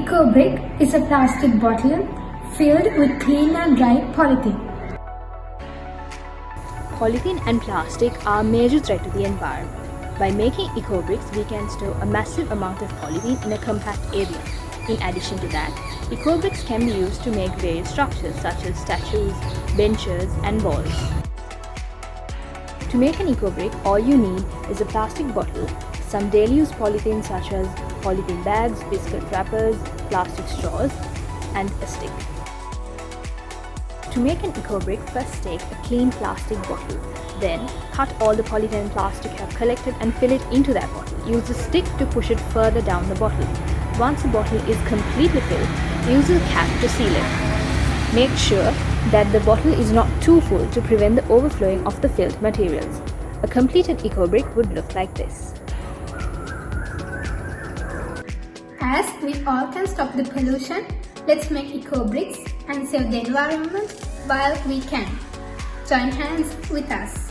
Eco-brick is a plastic bottle filled with clean and dry polythene. Polythene and plastic are a major threat to the environment. By making eco-bricks, we can store a massive amount of polythene in a compact area. In addition to that, eco-bricks can be used to make various structures such as statues, benches, and walls. To make an eco-brick, all you need is a plastic bottle, some daily use polythene such as polythene bags, biscuit wrappers, plastic straws, and a stick. To make an eco-brick, first take a clean plastic bottle. Then, cut all the polythene and plastic you have collected and fill it into that bottle. Use a stick to push it further down the bottle. Once the bottle is completely filled, use a cap to seal it. Make sure that the bottle is not too full to prevent the overflowing of the filled materials. A completed eco-brick would look like this. As we all can stop the pollution, let's make eco-bricks and save the environment while we can. Join hands with us.